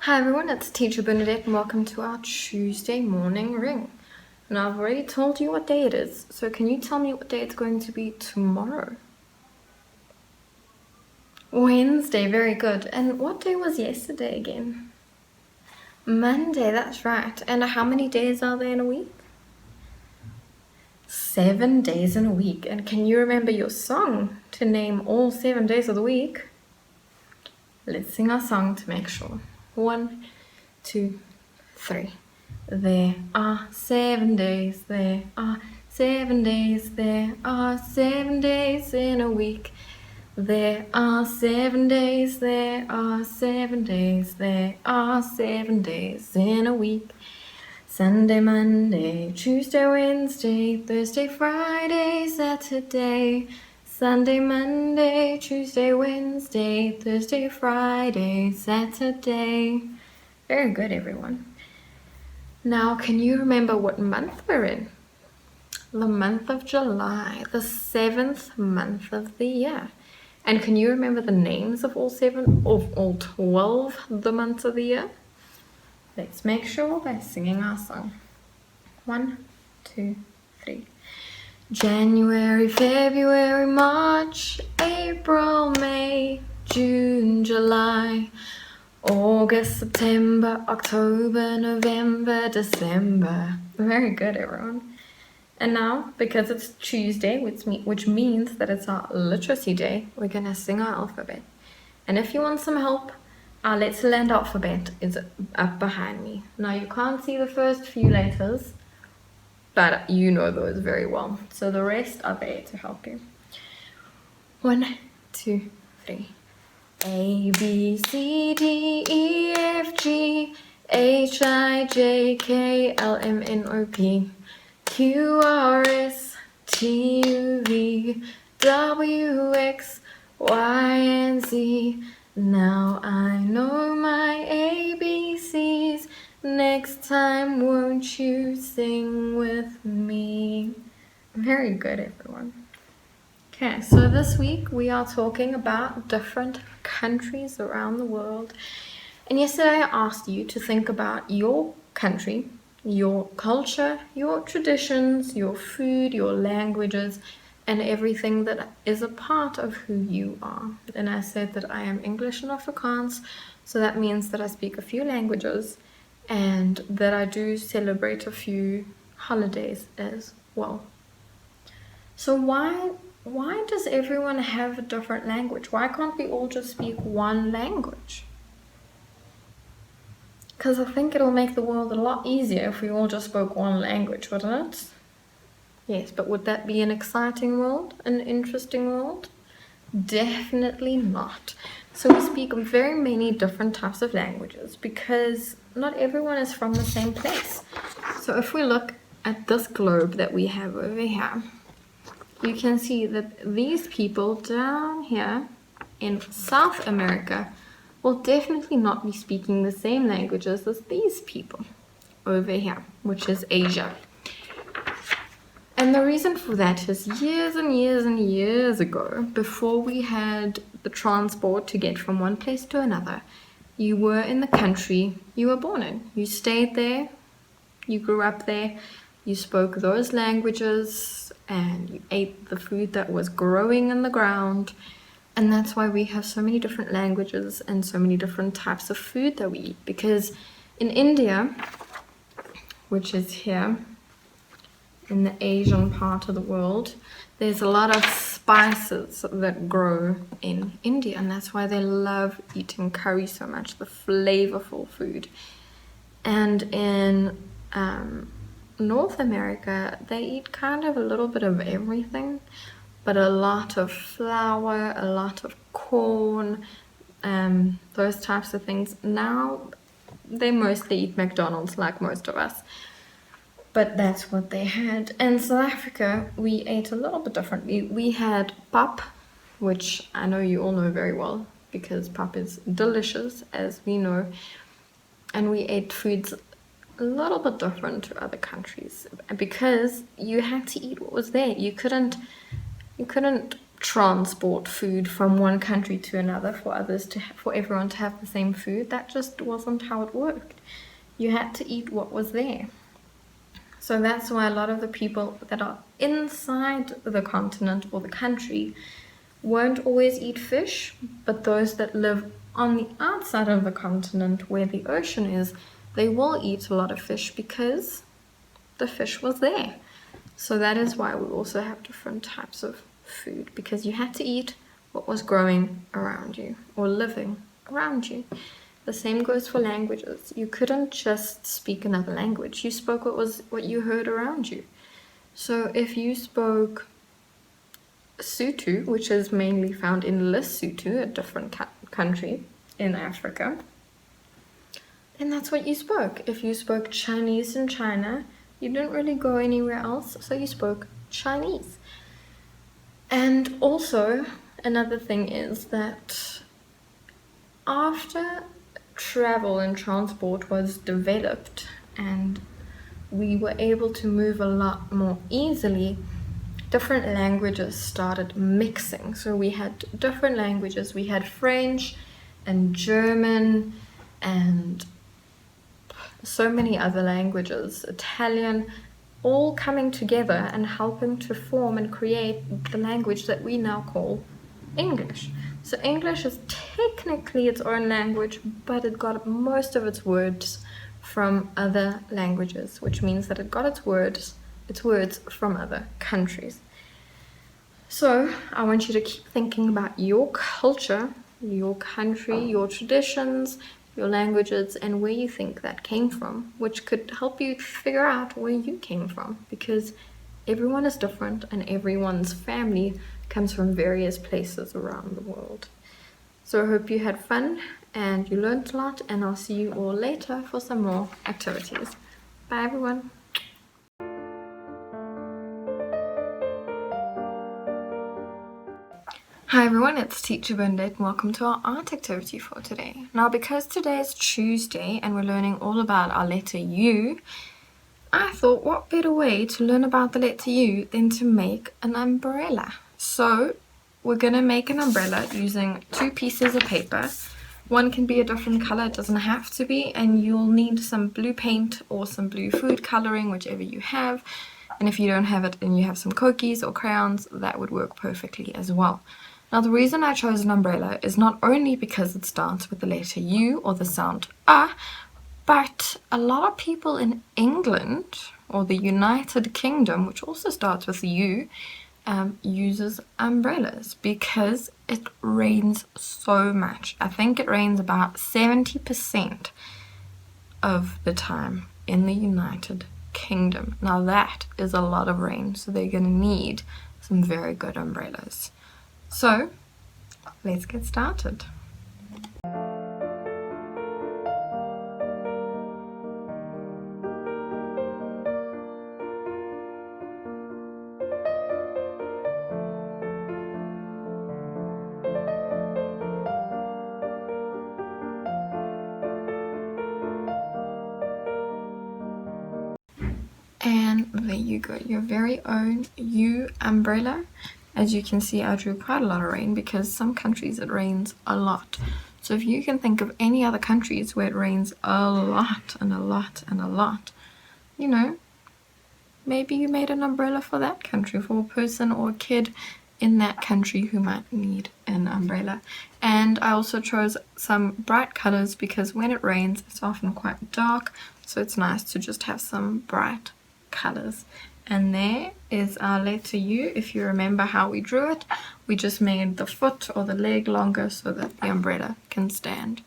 Hi everyone, it's Teacher Bernadett and welcome to our Tuesday morning ring. Now I've already told you what day it is, so can you tell me what day it's going to be tomorrow? Wednesday, very good. And what day was yesterday again? Monday, that's right. And how many days are there in a week? 7 days in a week. And can you remember your song to name all 7 days of the week? Let's sing our song to make sure. 1, 2, 3. There are 7 days, there are 7 days, there are 7 days in a week. There are 7 days, there are 7 days, there are 7 days in a week. Sunday, Monday, Tuesday, Wednesday, Thursday, Friday, Saturday. Sunday, Monday, Tuesday, Wednesday, Thursday, Friday, Saturday. Very good, everyone. Now, can you remember what month we're in? The month of July, the 7th month of the year. And can you remember the names of all 12 the months of the year? Let's make sure by singing our song. 1, 2, 3. January, February, March, April, May, June, July, August, September, October, November, December. Very good, everyone. And now, because it's Tuesday, which means that it's our literacy day, we're going to sing our alphabet. And if you want some help, our Let's Land alphabet is up behind me. Now, you can't see the first few letters, but you know those very well. So the rest are there to help you. 1, 2, 3. A, B, C, D, E, F, G, H, I, J, K, L, M, N, O, P, Q, R, S, T, U, V, W, X, Y, and Z. Now I know my ABCs. Next time, won't you sing with me? Very good, everyone. Okay, so this week we are talking about different countries around the world. And yesterday I asked you to think about your country, your culture, your traditions, your food, your languages, and everything that is a part of who you are. And I said that I am English and Afrikaans, so that means that I speak a few languages and that I do celebrate a few holidays as well. So why does everyone have a different language? Why can't we all just speak one language? Because I think it'll make the world a lot easier if we all just spoke one language, wouldn't it? Yes, but would that be an exciting world? An interesting world? Definitely not. So we speak very many different types of languages because not everyone is from the same place. So if we look at this globe that we have over here, you can see that these people down here in South America will definitely not be speaking the same languages as these people over here, which is Asia. And the reason for that is years and years and years ago, before we had the transport to get from one place to another, you were in the country you were born in. You stayed there, you grew up there, you spoke those languages, and you ate the food that was growing in the ground. And that's why we have so many different languages and so many different types of food that we eat. Because in India, which is here, in the Asian part of the world, there's a lot of spices that grow in India, and that's why they love eating curry so much, the flavorful food. And in North America, they eat kind of a little bit of everything, but a lot of flour, a lot of corn, those types of things. Now, they mostly eat McDonald's like most of us. But that's what they had. In South Africa, we ate a little bit differently. We had pap, which I know you all know very well, because pap is delicious, as we know. And we ate foods a little bit different to other countries, because you had to eat what was there. You couldn't transport food from one country to another for everyone to have the same food. That just wasn't how it worked. You had to eat what was there. So that's why a lot of the people that are inside the continent or the country won't always eat fish, but those that live on the outside of the continent where the ocean is, they will eat a lot of fish because the fish was there. So that is why we also have different types of food, because you had to eat what was growing around you or living around you. The same goes for languages. You couldn't just speak another language. You spoke what you heard around you. So if you spoke Sotho, which is mainly found in Lesotho, a different country in Africa, then that's what you spoke. If you spoke Chinese in China, you didn't really go anywhere else, so you spoke Chinese. And also, another thing is that after travel and transport was developed and we were able to move a lot more easily, different languages started mixing. So we had different languages. We had French and German and so many other languages, Italian, all coming together and helping to form and create the language that we now call English. So English is technically its own language, but it got most of its words from other languages, which means that it got its words from other countries. So I want you to keep thinking about your culture, your country, your traditions, your languages, and where you think that came from, which could help you figure out where you came from, because everyone is different and everyone's family comes from various places around the world. So I hope you had fun and you learned a lot, and I'll see you all later for some more activities. Bye everyone. Hi everyone, it's Teacher Bernadett and welcome to our art activity for today. Now, because today is Tuesday and we're learning all about our letter U, I thought what better way to learn about the letter U than to make an umbrella. So we're going to make an umbrella using 2 pieces of paper. One can be a different color, it doesn't have to be, and you'll need some blue paint or some blue food coloring, whichever you have. And if you don't have it and you have some cookies or crayons, that would work perfectly as well. Now, the reason I chose an umbrella is not only because it starts with the letter U or the sound A, but a lot of people in England or the United Kingdom, which also starts with the U, uses umbrellas because it rains so much. I think it rains about 70% of the time in the United Kingdom. Now that is a lot of rain, so they're going to need some very good umbrellas. So let's get started. And there you go, your very own U umbrella. As you can see, I drew quite a lot of rain because some countries it rains a lot. So if you can think of any other countries where it rains a lot and a lot and a lot, you know, maybe you made an umbrella for that country, for a person or a kid in that country who might need an umbrella. And I also chose some bright colors because when it rains, it's often quite dark, so it's nice to just have some bright colors. And there is our letter U. If you remember how we drew it, we just made the foot or the leg longer so that the umbrella can stand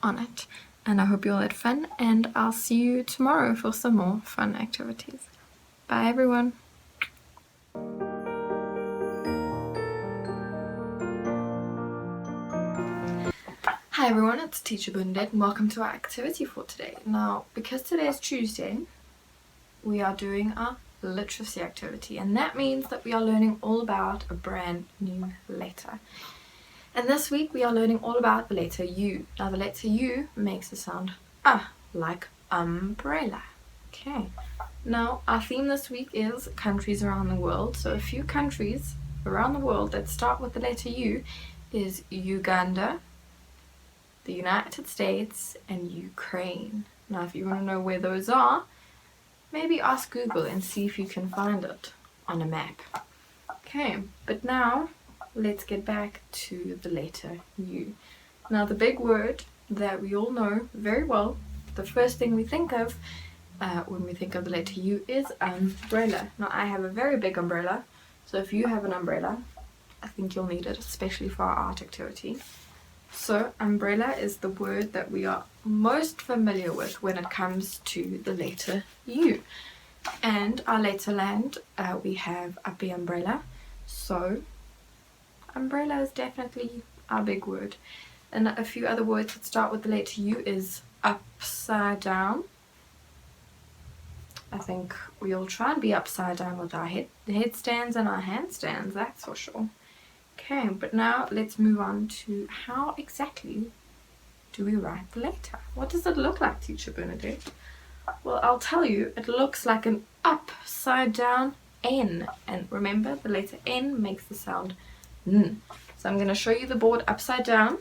on it. And I hope you all had fun, and I'll see you tomorrow for some more fun activities. Bye everyone. Hi everyone, it's Teacher Bernadett and welcome to our activity for today. Now, because today is Tuesday, we are doing our literacy activity, and that means that we are learning all about a brand new letter. And this week we are learning all about the letter U. Now the letter U makes the sound like umbrella. Okay. Now our theme this week is countries around the world. So a few countries around the world that start with the letter U is Uganda, the United States, and Ukraine. Now if you want to know where those are, maybe ask Google and see if you can find it on a map. Okay, but now let's get back to the letter U. Now the big word that we all know very well, the first thing we think of when we think of the letter U is umbrella. Now I have a very big umbrella, so if you have an umbrella, I think you'll need it, especially for our art activity. So umbrella is the word that we are most familiar with when it comes to the letter U. And our letterland, we have uppy umbrella, so umbrella is definitely our big word. And a few other words that start with the letter U is upside down. I think we'll try and be upside down with our headstands and our handstands, that's for sure. Okay, but now let's move on to how exactly do we write the letter? What does it look like, Teacher Bernadette? Well, I'll tell you, it looks like an upside down N. And remember, the letter N makes the sound N. So I'm going to show you the board upside down.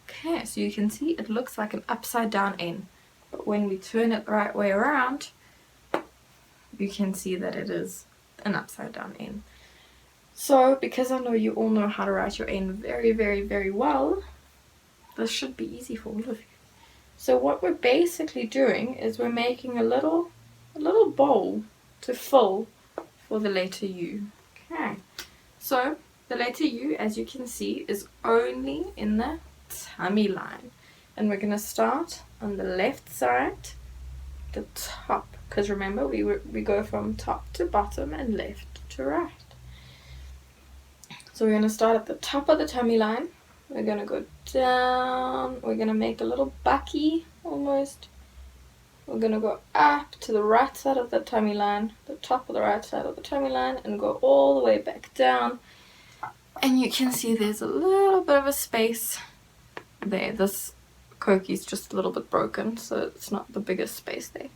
Okay, so you can see it looks like an upside down N. But when we turn it the right way around, you can see that it is an upside down N. So, because I know you all know how to write your N very, very, very well, this should be easy for all of you. So what we're basically doing is we're making a little bowl to fill for the letter U. Okay, so the letter U, as you can see, is only in the tummy line. And we're going to start on the left side, the top. Because remember, we go from top to bottom and left to right. So we're going to start at the top of the tummy line. We're going to go down. We're going to make a little bucky almost. We're going to go up to the right side of the tummy line, the top of the right side of the tummy line, and go all the way back down. And you can see there's a little bit of a space there. This koki's just a little bit broken, so it's not the biggest space there.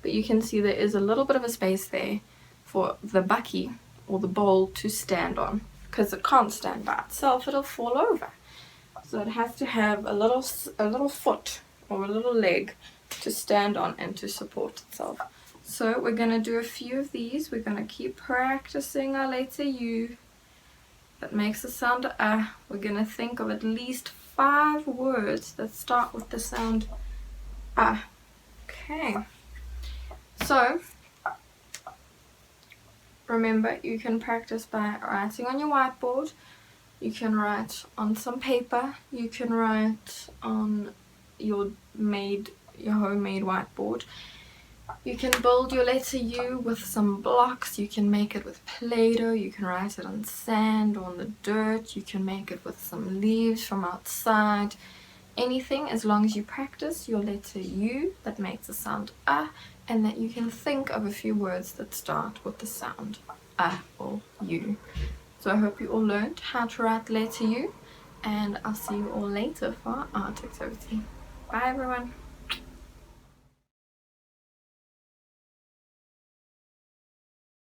But you can see there is a little bit of a space there for the bucky or the bowl to stand on. Because it can't stand by itself, it'll fall over. So it has to have a little foot or a little leg to stand on and to support itself. So we're going to do a few of these. We're going to keep practicing our letter U that makes the sound We're going to think of at least 5 words that start with the sound Okay. So remember, you can practice by writing on your whiteboard, you can write on some paper, you can write on your homemade whiteboard. You can build your letter U with some blocks, you can make it with Play-Doh, you can write it on sand or on the dirt, you can make it with some leaves from outside. Anything, as long as you practice your letter U that makes the sound and that you can think of a few words that start with the sound or U. So I hope you all learned how to write the letter U, and I'll see you all later for our art activity. Bye everyone!